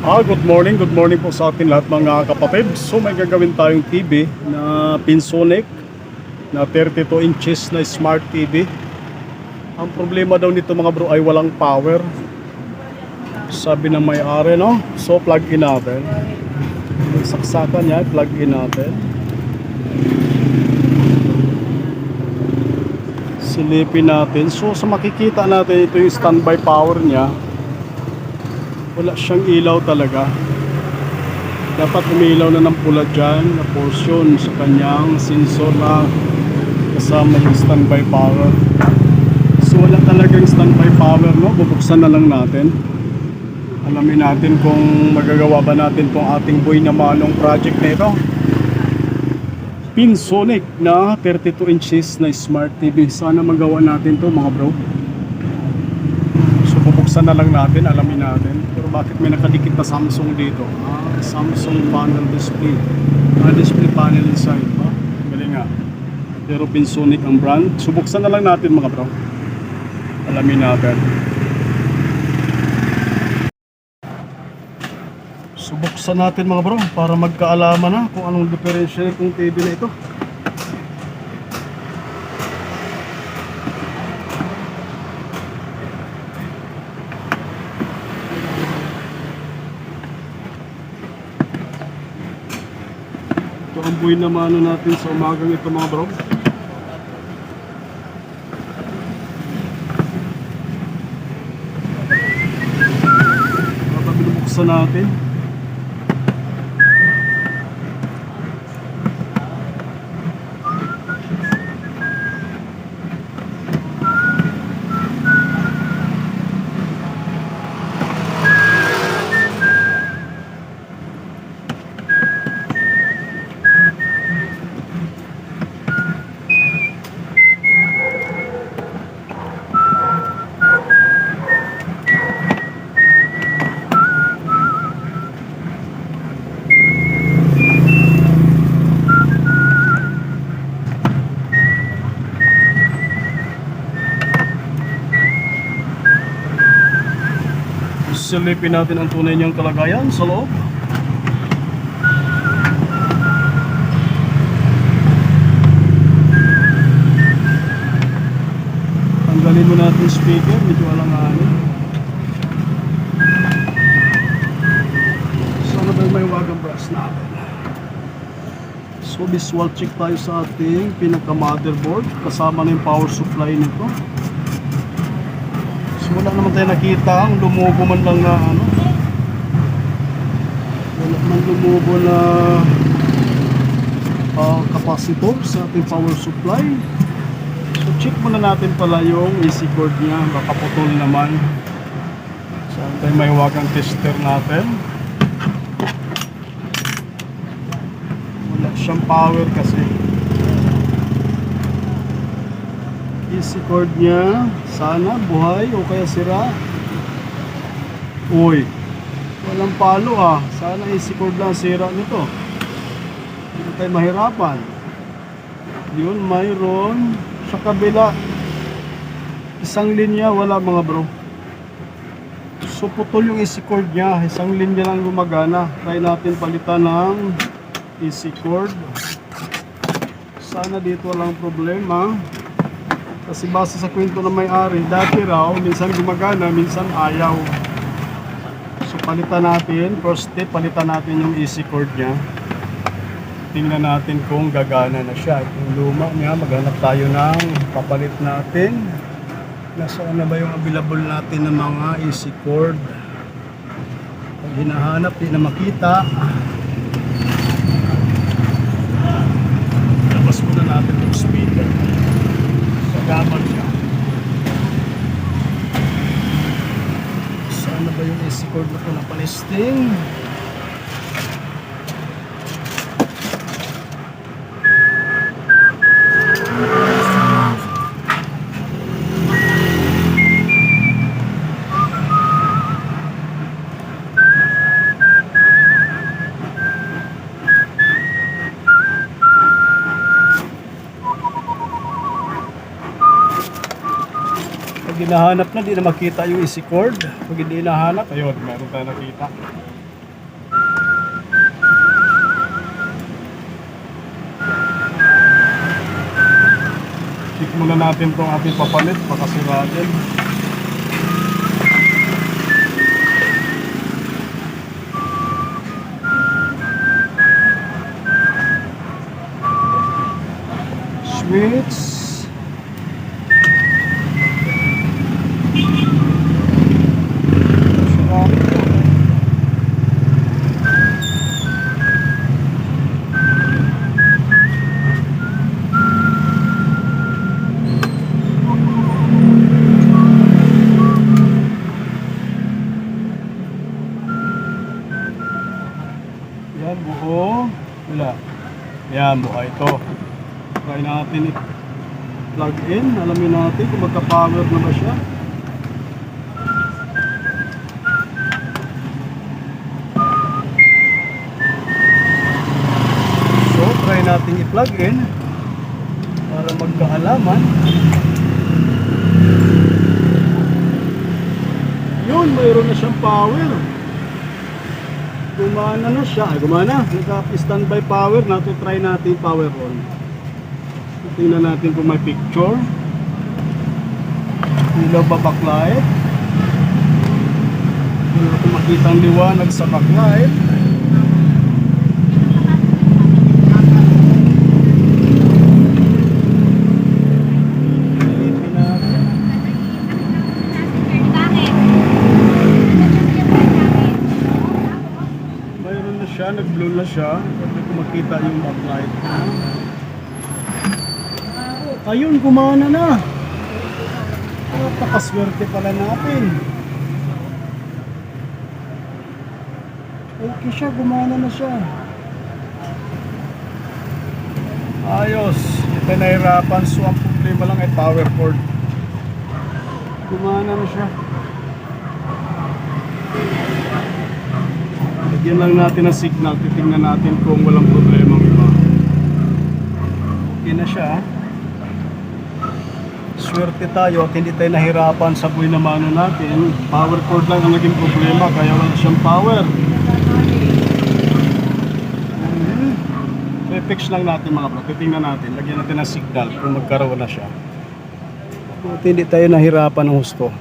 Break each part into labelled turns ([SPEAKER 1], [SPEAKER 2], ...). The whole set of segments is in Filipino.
[SPEAKER 1] Good morning po sa atin lahat mga kapatid. So may gagawin tayong TV na Pinsonic na 32 inches na smart TV. Ang problema daw nito mga bro ay walang power. Sabi ng may-ari, no? So plug in natin. Saksakan niya, plug in natin. Silipin natin. So sa makikita natin ito yung standby power niya. Wala siyang ilaw talaga. Dapat umilaw na ng pula dyan na portion sa kanyang sensor na kasama yung standby power. So wala talagang standby power, no? Bubuksan na lang natin. Alamin natin kung magagawa ba natin tong ating buhay na manong project na ito. Pinsonic na 32 inches na smart TV. Sana magawa natin to mga bro. Bubuksan na lang natin, alamin natin. Pero bakit may nakadikit na Samsung dito? Samsung panel display. Display panel inside. Galing nga. Pero Pinsonic ang brand. Subuksan na lang natin mga bro. Alamin natin. Subuksan natin mga bro para magkaalaman na kung anong differential itong TV na ito. Ito ang buhay na mano natin sa umagang ito mga bro. Binubuksan natin. Silipin natin ang tunay niyang kalagayan sa loob. Tanggalin mo natin speaker, medyo alanganin. Sana ba may wagang brush natin. So visual check tayo sa ating pinaka motherboard. Kasama na yung power supply nito. Wala naman tayo nakita ang lumubo man lang na ano. Wala man lumubo na capacitor sa ating power supply. So check muna natin pala yung AC cord nya, baka putol naman. So tayo may wagang tester natin. Wala siyang power kasi. AC cord nya sana buhay o kaya sira. Uy, walang palo sana AC cord lang sira nito. Hindi tayo mahirapan. Yun, mayroon sa kabila isang linya, wala mga bro. So putol yung AC cord nya, isang linya lang gumagana. Try natin palitan ng AC cord. Sana dito walang problema. Kasi base sa kwento ng may-ari, dati raw, minsan gumagana, minsan ayaw. So palitan natin, first step, palitan natin yung AC cord nya. Tingnan natin kung gagana na siya. Yung luma niya, maghanap tayo ng papalit natin. Nasaan na ba yung available natin ng mga AC cord? Pag hinahanap, di na makita. Labas muna natin yung speaker. Gaman siya. Saan na ba yung AC cord na ito na palisting? Pag hinahanap na, di na makita yung AC cord. Pag hindi hinahanap, ayun, meron tayo nakita. muna natin itong ating papalit, baka sira din. Switch. Yan, buo. Wala. Yan, buo ito. Try natin i-plug in. Alamin natin kung magka-power na ba siya. So, try natin i-plug in para magkaalaman. Yun, mayroon na siyang power. Gumana na siya. Ay, gumana. Naka-standby power na. To try natin power on. Tingnan natin kung may picture. Ilaw ba backlight? Hindi natin makita ang liwanag sa backlight. Nag-blow na siya. Hindi ko makita yung backlight. Ayun, gumana na. Napakaswerte pala natin. Okay siya, gumana na siya. Ayos. Ito nahirapan. So ang problema lang ay power cord. Gumana na siya. Lagyan lang natin ng signal, titingnan natin kung walang problema iba. Okay na siya. Swerte tayo at hindi tayo nahirapan sa buhay na mano natin. Power cord lang ang naging problema, kaya wala siyang power. I-fix lang natin mga bro, titingnan natin, lagyan natin ng signal kung magkaroon na siya. At hindi tayo nahirapan ng husto.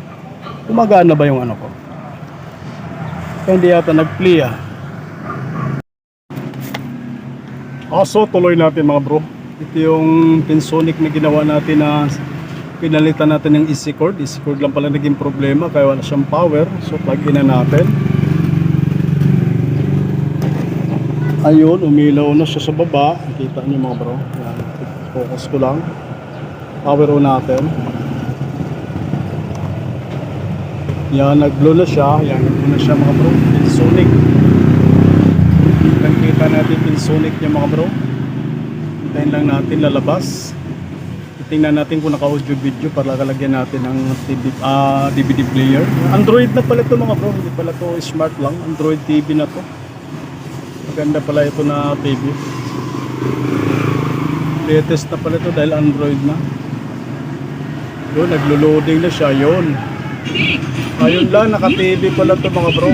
[SPEAKER 1] Gumagana ba yung ano ko? Hindi yata nag-play ah. So tuloy natin mga bro. Ito yung Pensonic na ginawa natin na pinalitan natin ng easy cord. Easy cord lang pala naging problema kaya wala siyang power. So plug in na natin. Ayun, umilaw na siya sa baba. Kita niyo mga bro. Yan, focus ko lang. Power on natin. Yan, nag-blow na siya. Yan, nag-blow na siya mga bro. Pensonic. Kita natin Pensonic niya mga bro. Hintayin lang natin lalabas. Tingnan natin kung naka-audio video para kalagyan natin ng DVD player. Android na pala ito mga bro. Hindi pala ito smart lang. Android TV na to. Maganda pala ito na TV. Latest na pala ito dahil Android na. Yun, naglo-loading na siya. Yun. Ayun lang, naka-TV pala ito mga bro.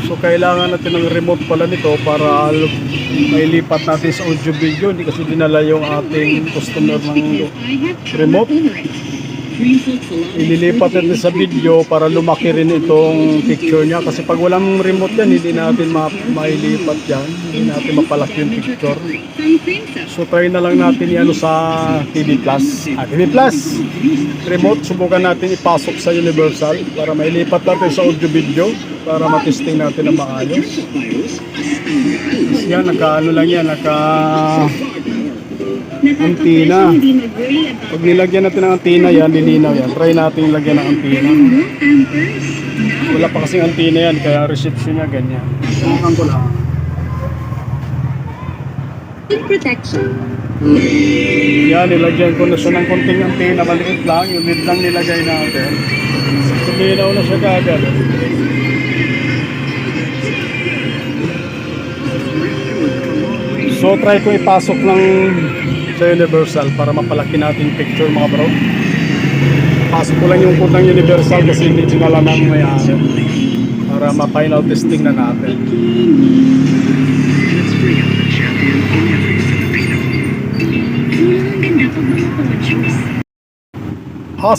[SPEAKER 1] So kailangan natin ng remote pala nito para mailipat natin sa audio video. Hindi kasi dinala yung ating customer ng remote. Ililipat natin sa video para lumaki rin itong picture niya. Kasi pag walang remote yan, hindi natin mailipat yan. Hindi natin mapalaki yung picture. So try na lang natin yan sa TV Plus. TV Plus! Remote, subukan natin ipasok sa Universal para mailipat natin sa audio video para matesting natin na maayos. Yan, naka-ano lang yan, antina. Pag nilagyan natin ng antina yan, lilinaw yan. Try natin lagyan ng antina. Wala pa kasing antina yan, kaya reception niya ganyan. Subukan ko lang.
[SPEAKER 2] Protection.
[SPEAKER 1] Yan, nilagyan ko na siya ng konting antina. Maliit lang, yung lid lang nilagay natin. Tuminaw na siya kagad. So try ko ipasok ng sa Universal para mapalaki natin yung picture mga bro. Pasok ko lang yung code ng Universal kasi hindi sinala ng may para ma-final testing na natin.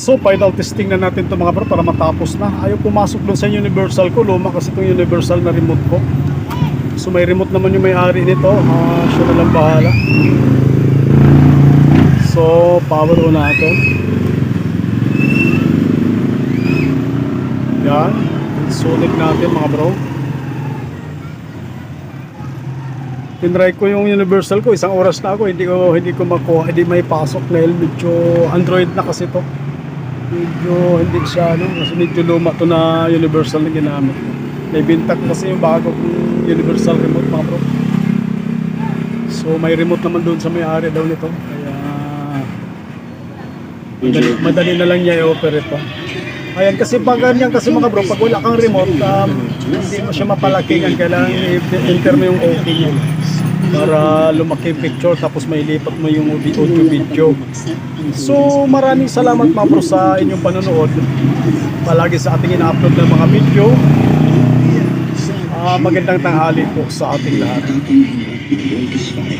[SPEAKER 1] So final testing na natin to mga bro para matapos na. Ayaw pumasok dun sa universal ko. Luma kasi itong universal na remote ko. So may remote naman yung may-ari nito. Siya na lang bahala. So power on natin. Yan. Sunig natin mga bro. Tinry ko yung universal ko. Isang oras na ako. Hindi ko makuha. Hindi may pasok dahil medyo Android na kasi to. Medyo hindi siya kasi medyo luma to na universal na ginamit. May bintak kasi yung bago kong universal remote mga bro. So may remote naman doon sa may-ari daw nito. Kaya madali na lang niya i-operate pa. Ayan kasi pag ganyan kasi mga bro, pag wala kang remote, hindi mo siya mapalakingan. Kailangan i-enter mo yung OK niya para lumaki yung picture tapos may lipat mo yung audio video. So maraming salamat mga bro sa inyong panonood. Palagi sa ating ina-upload ng mga video. Magandang tanghali po sa ating lahat.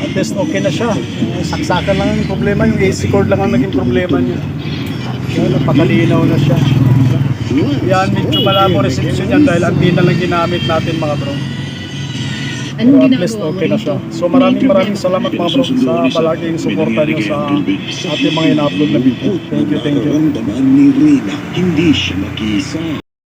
[SPEAKER 1] At least okay na siya. Saksakan lang ang problema. Yung AC cord lang ang naging problema niya. Napakalinaw na siya. Yan, medyo malabo reception yan dahil antena lang ginamit natin mga bro. Pero at least okay na siya. So maraming salamat mga bro sa palaging suporta nyo sa ating mga ina-upload na video. Thank you.
[SPEAKER 3] Nararamdaman ni Reyna, hindi siya mag-iisa.